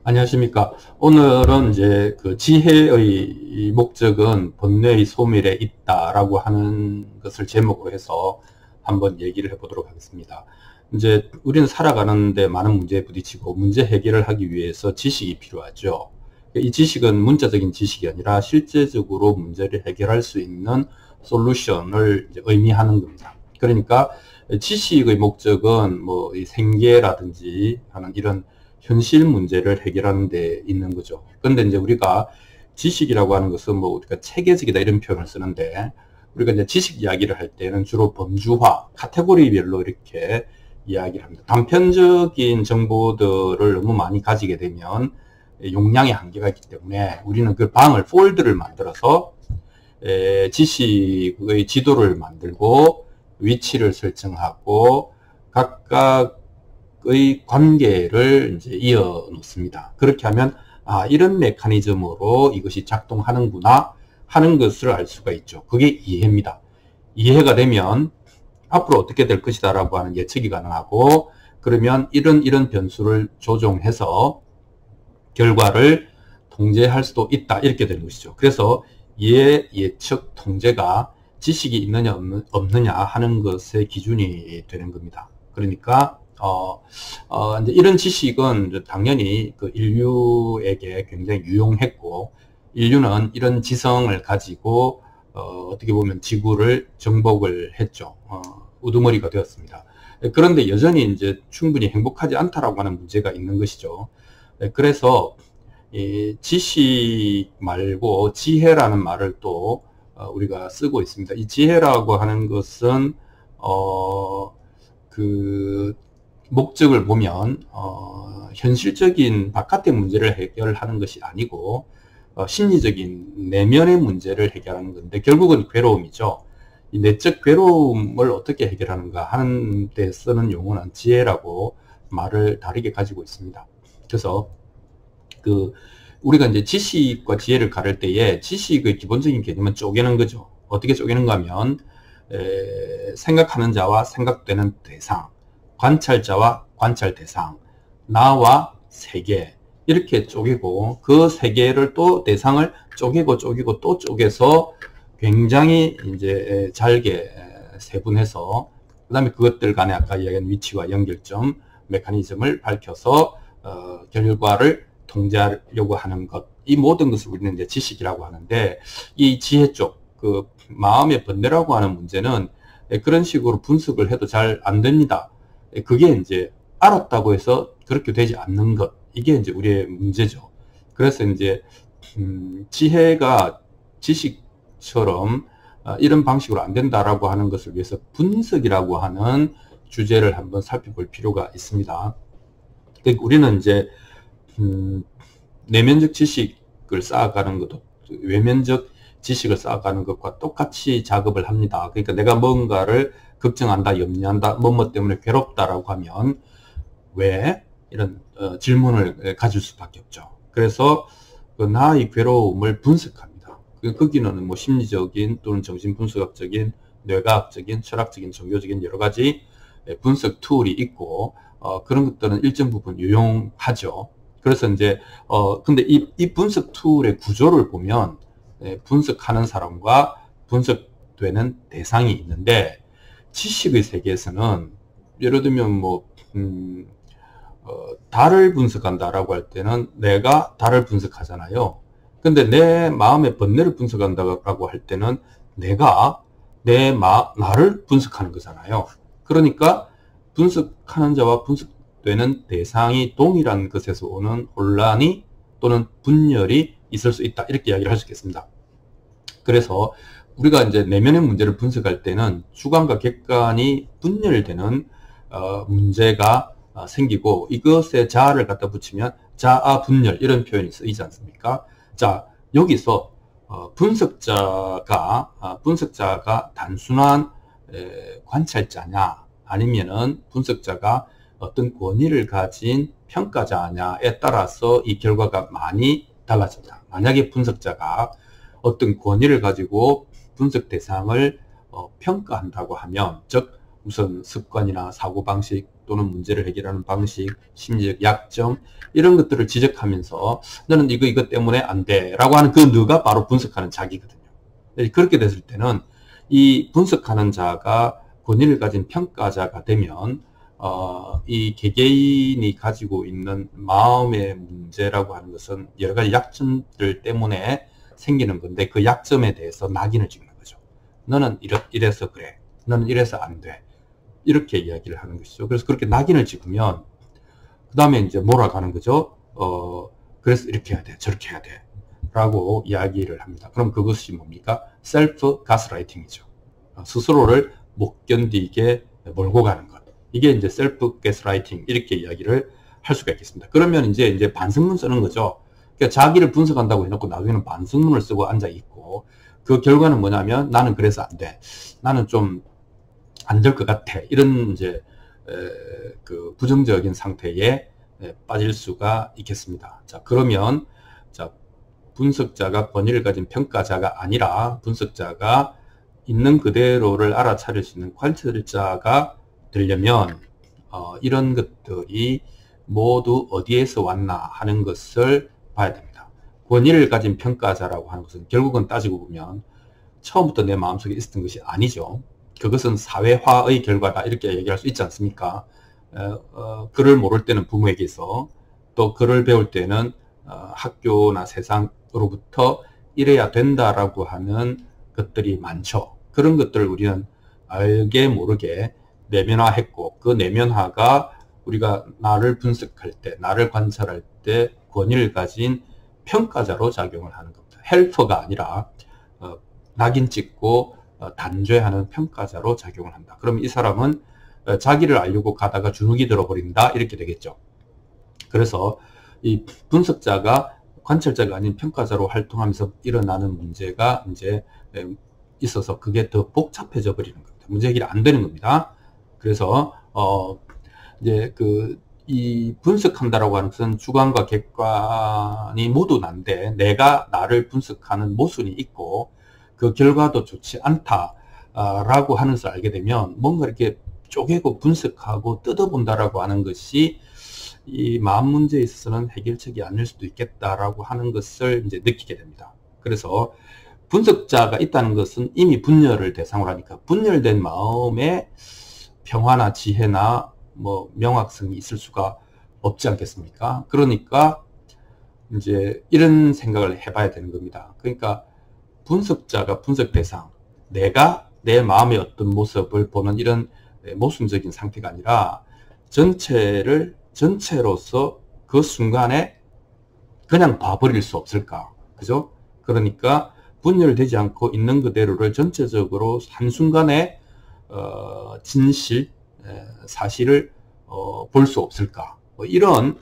안녕하십니까. 오늘은 이제 그 지혜의 목적은 번뇌의 소멸에 있다라고 하는 것을 제목으로 해서 한번 얘기를 해보도록 하겠습니다. 이제 우리는 살아가는데 많은 문제에 부딪히고 문제 해결을 하기 위해서 지식이 필요하죠. 이 지식은 문자적인 지식이 아니라 실제적으로 문제를 해결할 수 있는 솔루션을 이제 의미하는 겁니다. 그러니까 지식의 목적은 뭐 이 생계라든지 하는 이런 현실 문제를 해결하는 데 있는 거죠. 그런데 이제 우리가 지식이라고 하는 것은 뭐 우리가 체계적이다 이런 표현을 쓰는데, 우리가 이제 지식 이야기를 할 때는 주로 범주화, 카테고리별로 이렇게 이야기를 합니다. 단편적인 정보들을 너무 많이 가지게 되면 용량의 한계가 있기 때문에 우리는 그 방을, 폴드를 만들어서 지식의 지도를 만들고 위치를 설정하고 각각의 관계를 이제 이어 놓습니다. 그렇게 하면 이런 메커니즘으로 이것이 작동하는구나 하는 것을 알 수가 있죠. 그게 이해입니다. 이해가 되면 앞으로 어떻게 될 것이다 라고 하는 예측이 가능하고, 그러면 이런 변수를 조정해서 결과를 통제할 수도 있다 이렇게 되는 것이죠. 그래서 예측, 통제가 지식이 있느냐 없느냐 하는 것의 기준이 되는 겁니다. 그러니까 이제 이런 지식은 당연히 그 인류에게 굉장히 유용했고, 인류는 이런 지성을 가지고 어떻게 보면 지구를 정복을 했죠. 우두머리가 되었습니다. 그런데 여전히 이제 충분히 행복하지 않다라고 하는 문제가 있는 것이죠. 그래서 이 지식 말고 지혜라는 말을 또 우리가 쓰고 있습니다. 이 지혜라고 하는 것은 그 목적을 보면 현실적인 바깥의 문제를 해결하는 것이 아니고 심리적인 내면의 문제를 해결하는 건데, 결국은 괴로움이죠. 이 내적 괴로움을 어떻게 해결하는가 하는 데 쓰는 용어는 지혜라고 말을 다르게 가지고 있습니다. 그래서 우리가 이제 지식과 지혜를 가를 때에 지식의 기본적인 개념은 쪼개는 거죠. 어떻게 쪼개는가 하면 생각하는 자와 생각되는 대상, 관찰자와 관찰 대상, 나와 세계, 이렇게 쪼개고, 그 세계를 또 대상을 쪼개고 또 쪼개서 굉장히 이제 잘게 세분해서, 그 다음에 그것들 간에 아까 이야기한 위치와 연결점, 메커니즘을 밝혀서 결과를 통제하려고 하는 것, 이 모든 것을 우리는 이제 지식이라고 하는데, 이 지혜 쪽, 그 마음의 번뇌라고 하는 문제는 그런 식으로 분석을 해도 잘 안 됩니다. 그게 이제 알았다고 해서 그렇게 되지 않는 것, 이게 이제 우리의 문제죠. 그래서 이제 지혜가 지식처럼 이런 방식으로 안 된다라고 하는 것을 위해서 분석이라고 하는 주제를 한번 살펴볼 필요가 있습니다. 우리는 이제 내면적 지식을 쌓아가는 것도 외면적 지식을 쌓아가는 것과 똑같이 작업을 합니다. 그러니까 내가 뭔가를 걱정한다, 염려한다, 뭐뭐 때문에 괴롭다라고 하면 왜? 이런 질문을 가질 수밖에 없죠. 그래서 그 나의 괴로움을 분석합니다. 거기는 뭐 심리적인 또는 정신분석학적인, 뇌과학적인, 철학적인, 종교적인 여러 가지 분석 툴이 있고, 그런 것들은 일정 부분 유용하죠. 그래서 이제 근데 이 분석 툴의 구조를 보면 분석하는 사람과 분석되는 대상이 있는데, 지식의 세계에서는 예를 들면 뭐 달을 분석한다라고 할 때는 내가 달을 분석하잖아요. 근데 내 마음의 번뇌를 분석한다라고 할 때는 내가 나를 분석하는 거잖아요. 그러니까 분석하는 자와 분석되는 대상이 동일한 것에서 오는 혼란이 또는 분열이 있을 수 있다, 이렇게 이야기를 할 수 있겠습니다. 그래서 우리가 이제 내면의 문제를 분석할 때는 주관과 객관이 분열되는 문제가 생기고, 이것에 자아를 갖다 붙이면 자아 분열, 이런 표현이 쓰이지 않습니까? 자, 여기서 분석자가 단순한 관찰자냐, 아니면은 분석자가 어떤 권위를 가진 평가자냐에 따라서 이 결과가 많이 달라집니다. 만약에 분석자가 어떤 권위를 가지고 분석 대상을 평가한다고 하면, 즉 우선 습관이나 사고방식 또는 문제를 해결하는 방식, 심리적 약점 이런 것들을 지적하면서 너는 이것 때문에 안 돼 라고 하는 그 너가 바로 분석하는 자기거든요. 그렇게 됐을 때는 이 분석하는 자가 권위를 가진 평가자가 되면 이 개개인이 가지고 있는 마음의 문제라고 하는 것은 여러 가지 약점들 때문에 생기는 건데 그 약점에 대해서 낙인을 찍는 거죠. 너는 이래서 그래. 너는 이래서 안 돼. 이렇게 이야기를 하는 것이죠. 그래서 그렇게 낙인을 찍으면 그 다음에 이제 몰아가는 거죠. 그래서 이렇게 해야 돼. 저렇게 해야 돼. 라고 이야기를 합니다. 그럼 그것이 뭡니까? 셀프 가스라이팅이죠. 스스로를 못 견디게 몰고 가는 것. 이게 이제 셀프 가스라이팅 이렇게 이야기를 할 수가 있겠습니다. 그러면 이제 반성문 쓰는 거죠. 그러니까 자기를 분석한다고 해놓고 나중에는 반성문을 쓰고 앉아 있고 그 결과는 뭐냐면 나는 그래서 안 돼. 나는 좀 안 될 것 같아. 이런 이제 그 부정적인 상태에 빠질 수가 있겠습니다. 자, 그러면 자, 분석자가 권위를 가진 평가자가 아니라 분석자가 있는 그대로를 알아차릴 수 있는 관찰자가 되려면 이런 것들이 모두 어디에서 왔나 하는 것을 봐야 됩니다. 권위를 가진 평가자라고 하는 것은 결국은 따지고 보면 처음부터 내 마음속에 있었던 것이 아니죠. 그것은 사회화의 결과다 이렇게 얘기할 수 있지 않습니까? 글을 모를 때는 부모에게서 또 글을 배울 때는 학교나 세상으로부터 이래야 된다라고 하는 것들이 많죠. 그런 것들을 우리는 알게 모르게 내면화했고 그 내면화가 우리가 나를 분석할 때, 나를 관찰할 때 권위를 가진 평가자로 작용을 하는 겁니다. 헬퍼가 아니라 낙인 찍고 단죄하는 평가자로 작용을 한다. 그럼 이 사람은 자기를 알려고 가다가 주눅이 들어버린다 이렇게 되겠죠. 그래서 이 분석자가 관찰자가 아닌 평가자로 활동하면서 일어나는 문제가 이제 있어서 그게 더 복잡해져 버리는 겁니다. 문제 해결이 안 되는 겁니다. 그래서 이제 이 분석한다라고 하는 것은 주관과 객관이 모두 난데 내가 나를 분석하는 모순이 있고 그 결과도 좋지 않다라고 하는 것을 알게 되면 뭔가 이렇게 쪼개고 분석하고 뜯어본다라고 하는 것이 이 마음 문제에 있어서는 해결책이 아닐 수도 있겠다라고 하는 것을 이제 느끼게 됩니다. 그래서 분석자가 있다는 것은 이미 분열을 대상으로 하니까 분열된 마음에 평화나 지혜나 뭐 명확성이 있을 수가 없지 않겠습니까? 그러니까 이제 이런 생각을 해봐야 되는 겁니다. 그러니까 분석자가 분석 대상, 내가 내 마음의 어떤 모습을 보는 이런 모순적인 상태가 아니라 전체로서 그 순간에 그냥 봐버릴 수 없을까? 그죠? 그러니까 분열되지 않고 있는 그대로를 전체적으로 한순간에 진실, 사실을 볼 수 없을까? 뭐 이런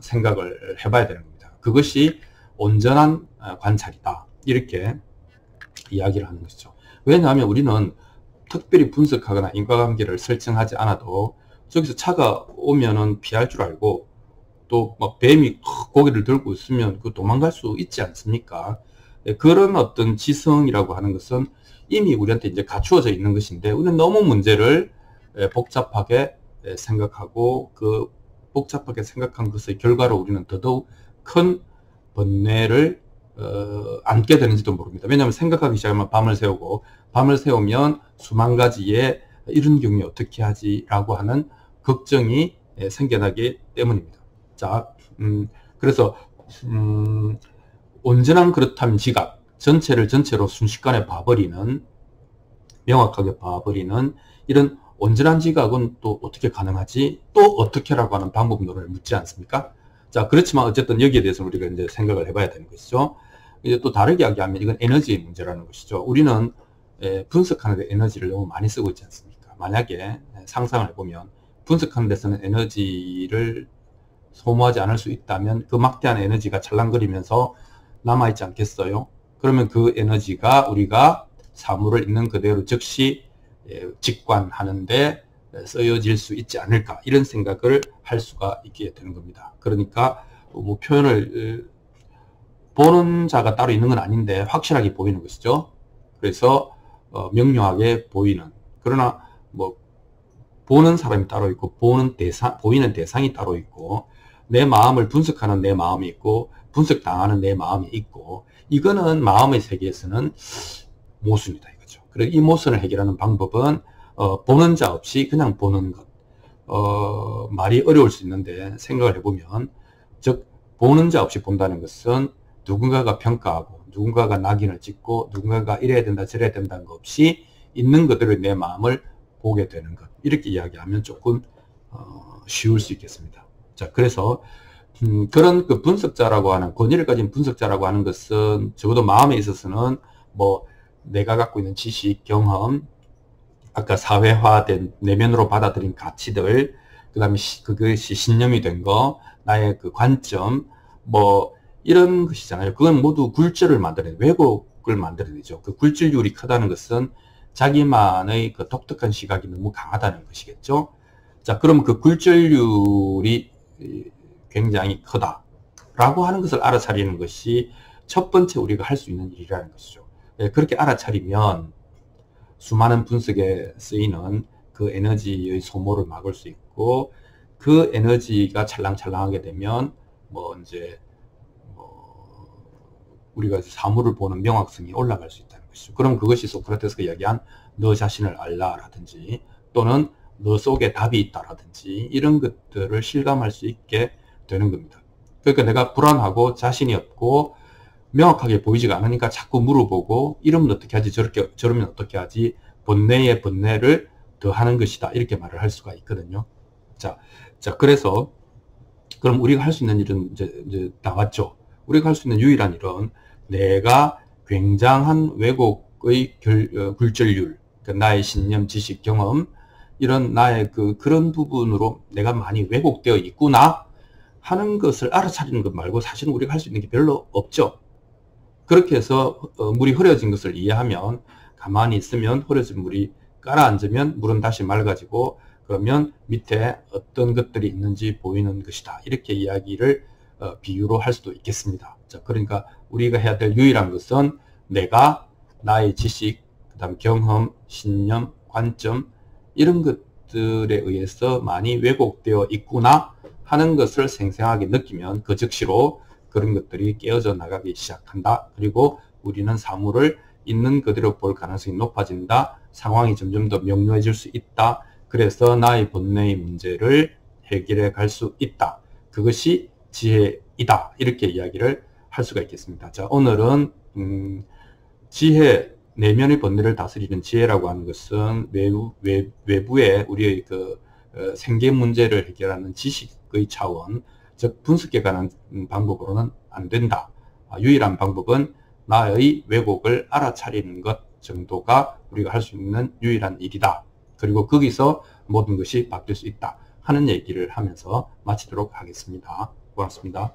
생각을 해봐야 되는 겁니다. 그것이 온전한 관찰이다. 이렇게 이야기를 하는 것이죠. 왜냐하면 우리는 특별히 분석하거나 인과관계를 설정하지 않아도 저기서 차가 오면은 피할 줄 알고 또 막 뱀이 고개를 들고 있으면 그 도망갈 수 있지 않습니까? 그런 어떤 지성이라고 하는 것은 이미 우리한테 이제 갖추어져 있는 것인데 우리는 너무 문제를 복잡하게 생각하고 그 복잡하게 생각한 것의 결과로 우리는 더더욱 큰 번뇌를 안게 되는지도 모릅니다. 왜냐하면 생각하기 시작하면 밤을 새우고 밤을 새우면 수만 가지의 이런 경우에 어떻게 하지 라고 하는 걱정이 생겨나기 때문입니다. 자, 그래서 온전한 그렇다면 지각, 전체를 전체로 순식간에 봐버리는, 명확하게 봐버리는 이런 온전한 지각은 또 어떻게 가능하지? 또 어떻게라고 하는 방법론을 묻지 않습니까? 자, 그렇지만 어쨌든 여기에 대해서 우리가 이제 생각을 해봐야 되는 것이죠. 이제 또 다르게 이야기하면 이건 에너지의 문제라는 것이죠. 우리는 분석하는 데 에너지를 너무 많이 쓰고 있지 않습니까? 만약에 상상을 해보면 분석하는 데서는 에너지를 소모하지 않을 수 있다면 그 막대한 에너지가 찰랑거리면서 남아있지 않겠어요? 그러면 그 에너지가 우리가 사물을 있는 그대로 즉시 직관하는데 쓰여질 수 있지 않을까 이런 생각을 할 수가 있게 되는 겁니다. 그러니까 뭐 표현을 보는 자가 따로 있는 건 아닌데 확실하게 보이는 것이죠. 그래서 명료하게 보이는, 그러나 뭐 보는 사람이 따로 있고 보이는 대상이 따로 있고 내 마음을 분석하는 내 마음이 있고 분석당하는 내 마음이 있고 이거는 마음의 세계에서는 모순이다 이거죠. 그래서 이 모순을 해결하는 방법은 보는 자 없이 그냥 보는 것. 말이 어려울 수 있는데 생각을 해보면 즉 보는 자 없이 본다는 것은 누군가가 평가하고 누군가가 낙인을 찍고 누군가가 이래야 된다 저래야 된다는 것 없이 있는 그대로 내 마음을 보게 되는 것. 이렇게 이야기하면 조금 쉬울 수 있겠습니다. 자, 그래서 그런 그 분석자라고 하는 권위를 가진 분석자라고 하는 것은 적어도 마음에 있어서는 뭐 내가 갖고 있는 지식, 경험, 아까 사회화된 내면으로 받아들인 가치들, 그 다음에 그것이 신념이 된 거, 나의 그 관점, 뭐 이런 것이잖아요. 그건 모두 굴절을 만들어내요. 왜곡을 만들어내죠. 그 굴절률이 크다는 것은 자기만의 그 독특한 시각이 너무 강하다는 것이겠죠. 자, 그럼 그 굴절률이 굉장히 크다라고 하는 것을 알아차리는 것이 첫 번째 우리가 할 수 있는 일이라는 것이죠. 그렇게 알아차리면 수많은 분석에 쓰이는 그 에너지의 소모를 막을 수 있고 그 에너지가 찰랑찰랑하게 되면 뭐 이제 우리가 사물을 보는 명확성이 올라갈 수 있다는 것이죠. 그럼 그것이 소크라테스가 이야기한 너 자신을 알라라든지 또는 너 속에 답이 있다라든지 이런 것들을 실감할 수 있게 되는 겁니다. 그러니까 내가 불안하고 자신이 없고 명확하게 보이지가 않으니까 자꾸 물어보고 이러면 어떻게 하지 저러면 어떻게 하지 번뇌에 번뇌를 더하는 것이다 이렇게 말을 할 수가 있거든요. 자 그래서 그럼 우리가 할 수 있는 일은 이제 나왔죠. 우리가 할 수 있는 유일한 일은 내가 굉장한 왜곡의 굴절률, 그러니까 나의 신념, 지식, 경험 이런 나의 그런 부분으로 내가 많이 왜곡되어 있구나 하는 것을 알아차리는 것 말고 사실은 우리가 할 수 있는 게 별로 없죠. 그렇게 해서 물이 흐려진 것을 이해하면 가만히 있으면 흐려진 물이 가라앉으면 물은 다시 맑아지고 그러면 밑에 어떤 것들이 있는지 보이는 것이다. 이렇게 이야기를 비유로 할 수도 있겠습니다. 자, 그러니까 우리가 해야 될 유일한 것은 내가 나의 지식, 그 다음 경험, 신념, 관점 이런 것들에 의해서 많이 왜곡되어 있구나 하는 것을 생생하게 느끼면 그 즉시로 그런 것들이 깨어져 나가기 시작한다. 그리고 우리는 사물을 있는 그대로 볼 가능성이 높아진다. 상황이 점점 더 명료해질 수 있다. 그래서 나의 본래의 문제를 해결해 갈 수 있다. 그것이 지혜이다. 이렇게 이야기를 할 수가 있겠습니다. 자, 오늘은 지혜, 내면의 본래를 다스리는 지혜라고 하는 것은 외부의 우리의 그 생계 문제를 해결하는 지식의 차원, 즉 분석에 관한 방법으로는 안 된다. 유일한 방법은 나의 왜곡을 알아차리는 것 정도가 우리가 할 수 있는 유일한 일이다. 그리고 거기서 모든 것이 바뀔 수 있다 하는 얘기를 하면서 마치도록 하겠습니다. 고맙습니다.